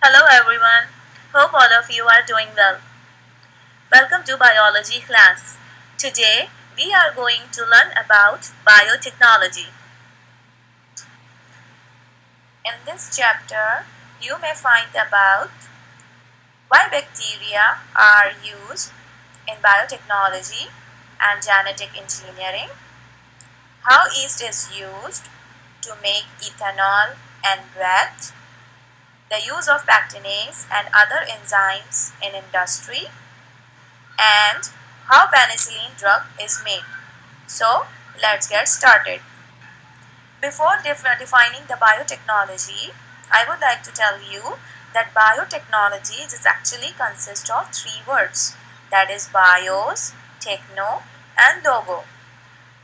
Hello everyone. Hope all of you are doing well. Welcome to biology class. Today we are going to learn about biotechnology. In this chapter, you may find about why bacteria are used in biotechnology and genetic engineering, how yeast is used to make ethanol and bread, the use of pectinase and other enzymes in industry, and how penicillin drug is made. So let's get started. Before defining the biotechnology, I would like to tell you that biotechnology is actually consists of three words, that is bios, techno and logo.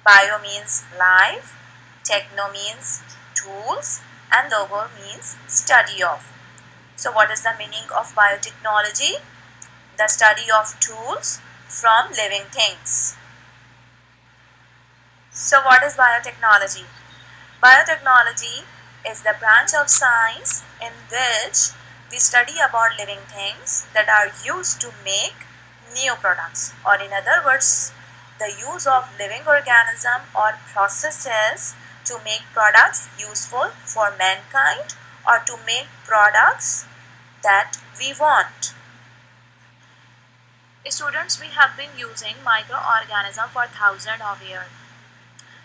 Bio means life, techno means tools and logo means study of. So what is the meaning of biotechnology? The study of tools from living things. So what is biotechnology? Biotechnology is the branch of science in which we study about living things that are used to make new products, or in other words, the use of living organism or processes to make products useful for mankind or to make products that we want. Students, we have been using microorganisms for thousands of years.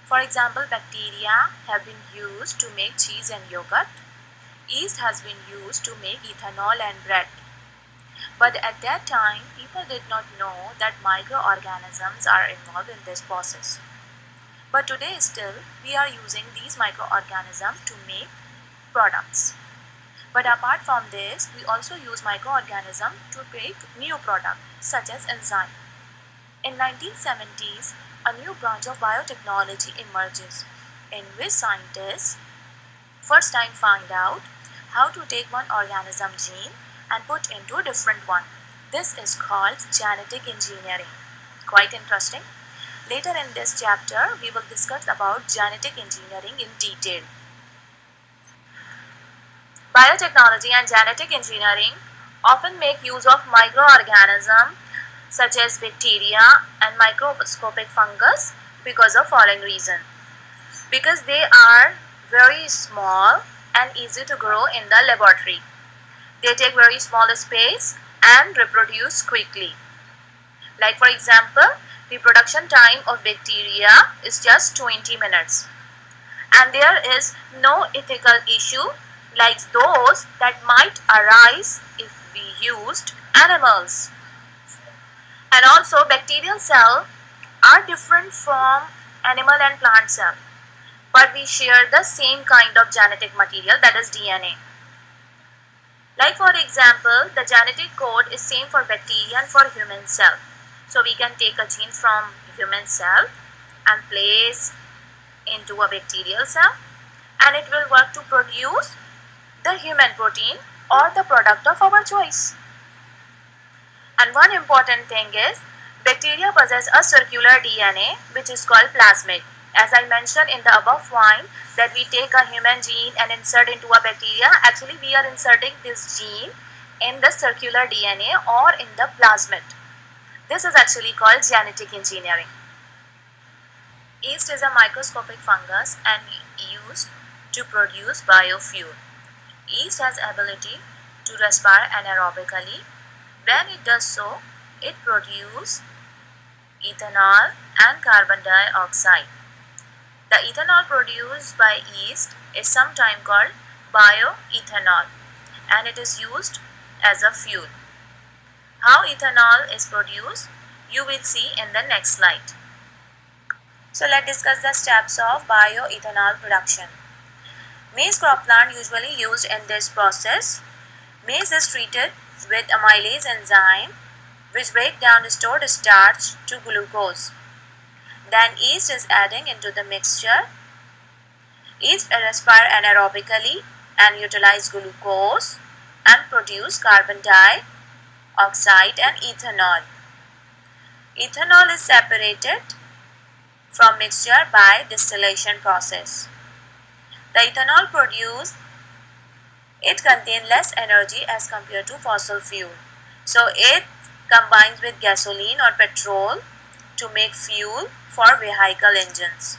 For example, bacteria have been used to make cheese and yogurt. Yeast has been used to make ethanol and bread. But at that time, people did not know that microorganisms are involved in this process. But today still, we are using these microorganisms to make products. But apart from this, we also use microorganisms to make new products such as enzyme. In 1970s, a new branch of biotechnology emerges in which scientists first time find out how to take one organism gene and put into a different one. This is called genetic engineering. Quite interesting. Later in this chapter, we will discuss about genetic engineering in detail. Biotechnology and genetic engineering often make use of microorganisms such as bacteria and microscopic fungus because of following reason. Because they are very small and easy to grow in the laboratory. They take very small space and reproduce quickly. Like for example, reproduction time of bacteria is just 20 minutes. And there is no ethical issue like those that might arise if we used animals. And also bacterial cells are different from animal and plant cell, but we share the same kind of genetic material, that is DNA. Like for example, the genetic code is same for bacteria and for human cell. So we can take a gene from human cell and place into a bacterial cell, and it will work to produce the human protein or the product of our choice. And one important thing is, bacteria possess a circular DNA which is called plasmid. As I mentioned in the above point that we take a human gene and insert into a bacteria, actually we are inserting this gene in the circular DNA or in the plasmid. This is actually called genetic engineering. Yeast is a microscopic fungus and used to produce biofuel. Yeast has ability to respire anaerobically. When it does so, it produces ethanol and carbon dioxide. The ethanol produced by yeast is sometimes called bioethanol, and it is used as a fuel. How ethanol is produced, you will see in the next slide. So let's discuss the steps of bioethanol production. Maize crop plant usually used in this process. Maize is treated with amylase enzyme which break down stored starch to glucose. Then yeast is adding into the mixture. Yeast respire anaerobically and utilize glucose and produce carbon dioxide and ethanol. Ethanol is separated from mixture by distillation process. The ethanol produced It contains less energy as compared to fossil fuel. So it combines with gasoline or petrol to make fuel for vehicle engines.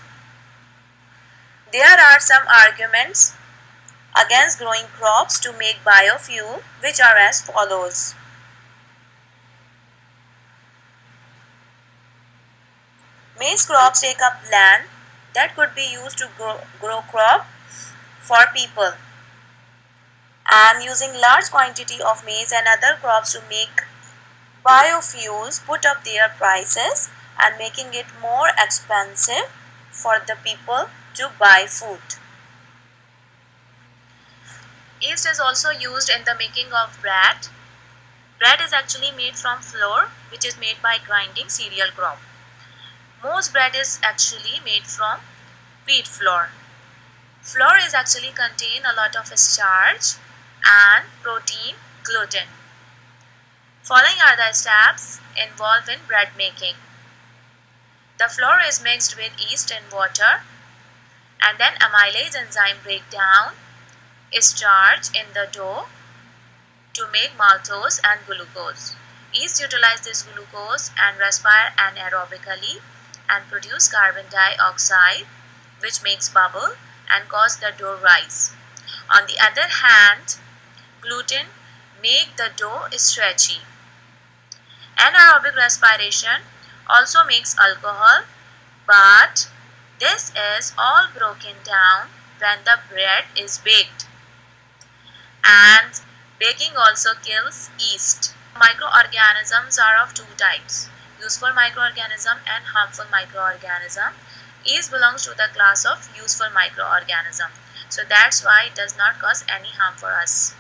There are some arguments against growing crops to make biofuel, which are as follows. Maize crops take up land that could be used to grow crop for people, and using large quantity of maize and other crops to make biofuels put up their prices and making it more expensive for the people to buy food. Yeast is also used in the making of bread. Bread is actually made from flour, which is made by grinding cereal crop. Most bread is actually made from wheat flour. Flour is actually contain a lot of starch and protein, gluten. Following are the steps involved in bread making. The flour is mixed with yeast and water, and then amylase enzyme break down starch in the dough to make maltose and glucose. Yeast utilize this glucose and respire anaerobically and produce carbon dioxide, which makes bubble and cause the dough rise. On the other hand, gluten make the dough stretchy. Anaerobic respiration also makes alcohol, but this is all broken down when the bread is baked. And baking also kills yeast. Microorganisms are of two types: useful microorganism and harmful microorganism. Yeast belongs to the class of useful microorganism. So that's why it does not cause any harm for us.